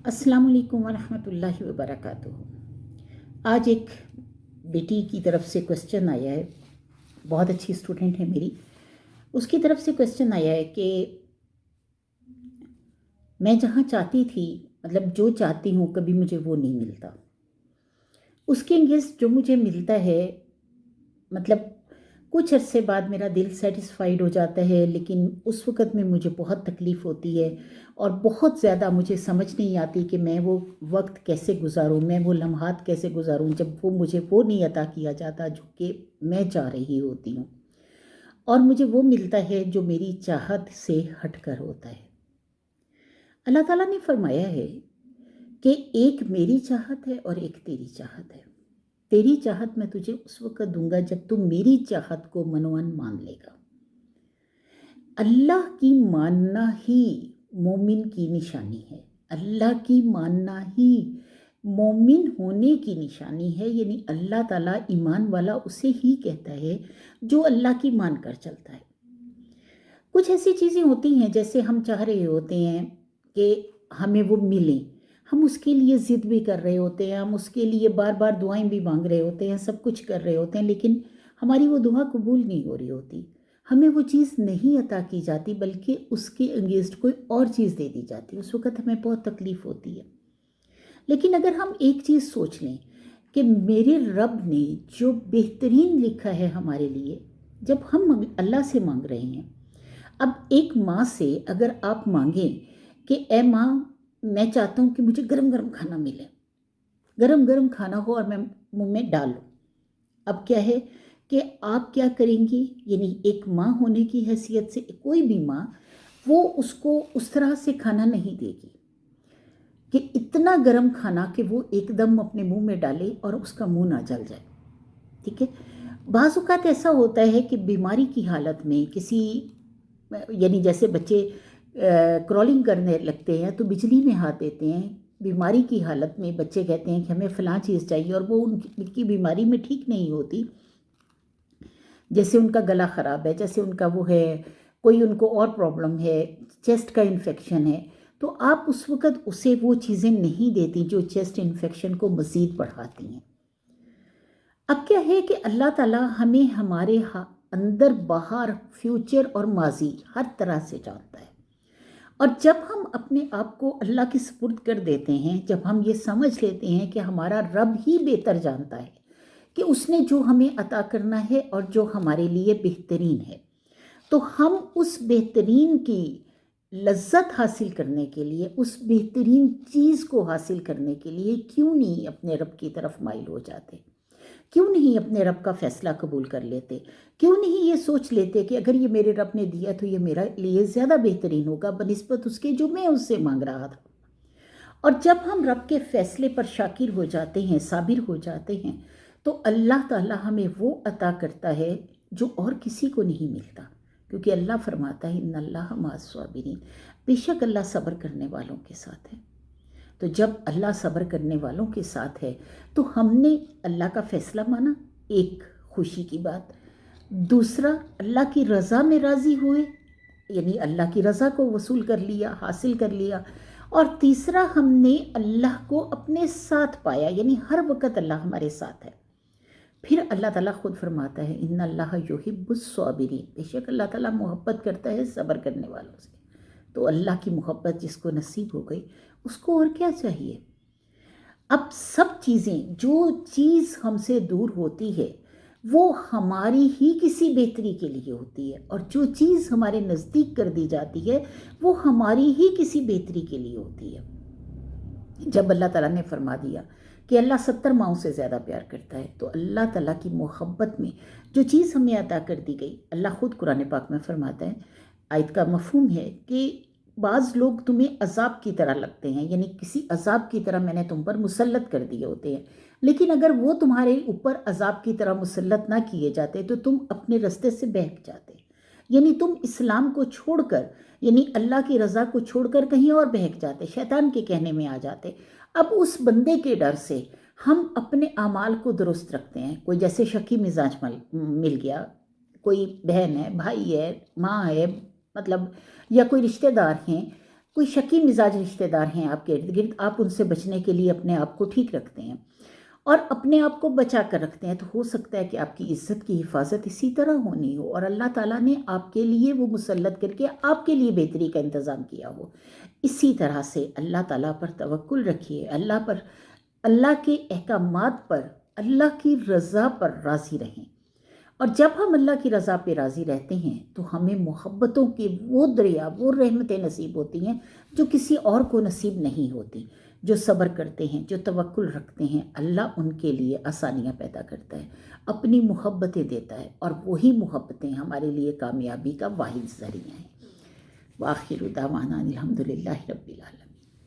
अस्सलाम वालेकुम वरहमतुल्लाहि वबरकातुहू। आज एक बेटी की तरफ से क्वेश्चन आया है, बहुत अच्छी स्टूडेंट है मेरी। उसकी तरफ से क्वेश्चन आया है कि मैं जहाँ चाहती थी, मतलब जो चाहती हूँ, कभी मुझे वो नहीं मिलता। उसके अगेंस्ट जो मुझे मिलता है, मतलब कुछ अरसे बाद मेरा दिल सेटिस्फाइड हो जाता है, लेकिन उस वक़्त में मुझे बहुत तकलीफ़ होती है और बहुत ज़्यादा मुझे समझ नहीं आती कि मैं वो वक्त कैसे गुजारूँ, मैं वो लम्हात कैसे गुजारूँ जब वो मुझे वो नहीं अता किया जाता जो कि मैं चाह रही होती हूँ, और मुझे वो मिलता है जो मेरी चाहत से हटकर होता है। अल्लाह ताला ने फरमाया है कि एक मेरी चाहत है और एक तेरी चाहत है। तेरी चाहत मैं तुझे उस वक्त दूंगा जब तू मेरी चाहत को मनोवन मान लेगा। अल्लाह की मानना ही मोमिन की निशानी है। अल्लाह की मानना ही मोमिन होने की निशानी है, यानी अल्लाह ताला ईमान वाला उसे ही कहता है जो अल्लाह की मान कर चलता है। कुछ ऐसी चीज़ें होती हैं, जैसे हम चाह रहे होते हैं कि हमें वो मिले, हम उसके लिए ज़िद भी कर रहे होते हैं, हम उसके लिए बार बार दुआएं भी मांग रहे होते हैं, सब कुछ कर रहे होते हैं, लेकिन हमारी वो दुआ कबूल नहीं हो रही होती। हमें वो चीज़ नहीं अता की जाती, बल्कि उसके अगेंस्ट कोई और चीज़ दे दी जाती है। उस वक़्त हमें बहुत तकलीफ़ होती है। लेकिन अगर हम एक चीज़ सोच लें कि मेरे रब ने जो बेहतरीन लिखा है हमारे लिए, जब हम अल्लाह से मांग रहे हैं, अब एक माँ से अगर आप मांगें कि ए माँ, मैं चाहता हूँ कि मुझे गरम गरम खाना मिले, गरम गरम खाना हो और मैं मुंह में डाल लूँ। अब क्या है कि आप क्या करेंगी, यानी एक माँ होने की हैसियत से कोई भी माँ वो उसको उस तरह से खाना नहीं देगी कि इतना गरम खाना कि वो एकदम अपने मुंह में डाले और उसका मुंह ना जल जाए। ठीक है, बाज़ औक़ात ऐसा होता है कि बीमारी की हालत में किसी, यानी जैसे बच्चे क्रॉलिंग करने लगते हैं तो बिजली में हाथ देते हैं। बीमारी की हालत में बच्चे कहते हैं कि हमें फ़लाँ चीज़ चाहिए और वो उनकी बीमारी में ठीक नहीं होती। जैसे उनका गला ख़राब है, जैसे उनका वो है, कोई उनको और प्रॉब्लम है, चेस्ट का इन्फेक्शन है, तो आप उस वक़्त उसे वो चीज़ें नहीं देती जो चेस्ट इन्फेक्शन को मज़ीद बढ़ाती हैं। अब क्या है कि अल्लाह ताला हमें हमारे अंदर बाहर, फ्यूचर और माजी हर तरह से जानता है, और जब हम अपने आप को अल्लाह के सुपुर्द कर देते हैं, जब हम ये समझ लेते हैं कि हमारा रब ही बेहतर जानता है कि उसने जो हमें अता करना है और जो हमारे लिए बेहतरीन है, तो हम उस बेहतरीन की लज्जत हासिल करने के लिए, उस बेहतरीन चीज़ को हासिल करने के लिए क्यों नहीं अपने रब की तरफ माइल हो जाते, क्यों नहीं अपने रब का फ़ैसला कबूल कर लेते, क्यों नहीं ये सोच लेते कि अगर ये मेरे रब ने दिया तो ये मेरे लिए ज़्यादा बेहतरीन होगा बनिस्बत उसके जो मैं उससे मांग रहा था। और जब हम रब के फ़ैसले पर शाकिर हो जाते हैं, साबिर हो जाते हैं, तो अल्लाह ताला हमें वो अता करता है जो और किसी को नहीं मिलता, क्योंकि अल्लाह फरमाता है इन्नल्लाह मअस-साबिरीन, बेशक अल्लाह सब्र करने वालों के साथ है। तो जब अल्लाह सब्र करने वालों के साथ है तो हमने अल्लाह का फ़ैसला माना, एक खुशी की बात। दूसरा, अल्लाह की रज़ा में राज़ी हुए, यानी अल्लाह की रज़ा को वसूल कर लिया, हासिल कर लिया। और तीसरा, हमने अल्लाह को अपने साथ पाया, यानी हर वक़्त अल्लाह हमारे साथ है। फिर अल्लाह ताला खुद फरमाता है इन्नल्लाह युहिब्बुस-साबिरीन, बेशक अल्लाह ताला मोहब्बत करता है सब्र करने वालों से। तो अल्लाह की मोहब्बत जिसको नसीब हो गई, उसको और क्या चाहिए। अब सब चीज़ें, जो चीज़ हमसे दूर होती है वो हमारी ही किसी बेहतरी के लिए होती है, और जो चीज़ हमारे नज़दीक कर दी जाती है वो हमारी ही किसी बेहतरी के लिए होती है। जब अल्लाह ताला ने फरमा दिया कि अल्लाह 70 माओं से ज़्यादा प्यार करता है, तो अल्लाह ताला की मोहब्बत में जो चीज़ हमें अता कर दी गई, अल्लाह ख़ुद कुरान पाक में फरमाता है, आयत का मफ़हूम है कि बाज़ लोग तुम्हें अज़ाब की तरह लगते हैं, यानी किसी अज़ाब की तरह मैंने तुम पर मुसल्लत कर दिए होते हैं, लेकिन अगर वो तुम्हारे ऊपर अज़ाब की तरह मुसल्लत ना किए जाते तो तुम अपने रास्ते से बहक जाते, यानी तुम इस्लाम को छोड़कर, यानी अल्लाह की रज़ा को छोड़कर कहीं और बहक जाते, शैतान के कहने में आ जाते। अब उस बंदे के डर से हम अपने अमाल को दुरुस्त रखते हैं। कोई जैसे शकी मिजाज मिल गया, कोई बहन है, भाई है, माँ है, मतलब या कोई रिश्तेदार हैं, کوئی شکی مزاج رشتہ دار ہیں آپ کے ارد گرد، آپ ان سے بچنے کے لیے اپنے آپ کو ٹھیک رکھتے ہیں اور اپنے آپ کو بچا کر رکھتے ہیں، تو ہو سکتا ہے کہ آپ کی عزت کی حفاظت اسی طرح ہونی ہو اور اللہ تعالیٰ نے آپ کے لیے وہ مسلط کر کے آپ کے لیے بہتری کا انتظام کیا ہو۔ اسی طرح سے اللہ تعالیٰ پر توکل رکھیے، اللہ پر، اللہ کے احکامات پر، اللہ کی رضا پر راضی رہیں، اور جب ہم اللہ کی رضا پہ راضی رہتے ہیں تو ہمیں محبتوں کے وہ دریا، وہ رحمتیں نصیب ہوتی ہیں جو کسی اور کو نصیب نہیں ہوتی۔ جو صبر کرتے ہیں، جو توکل رکھتے ہیں، اللہ ان کے لیے آسانیاں پیدا کرتا ہے، اپنی محبتیں دیتا ہے، اور وہی محبتیں ہمارے لیے کامیابی کا واحد ذریعہ ہیں۔ وآخر دعوانا الحمدللہ رب العالمین۔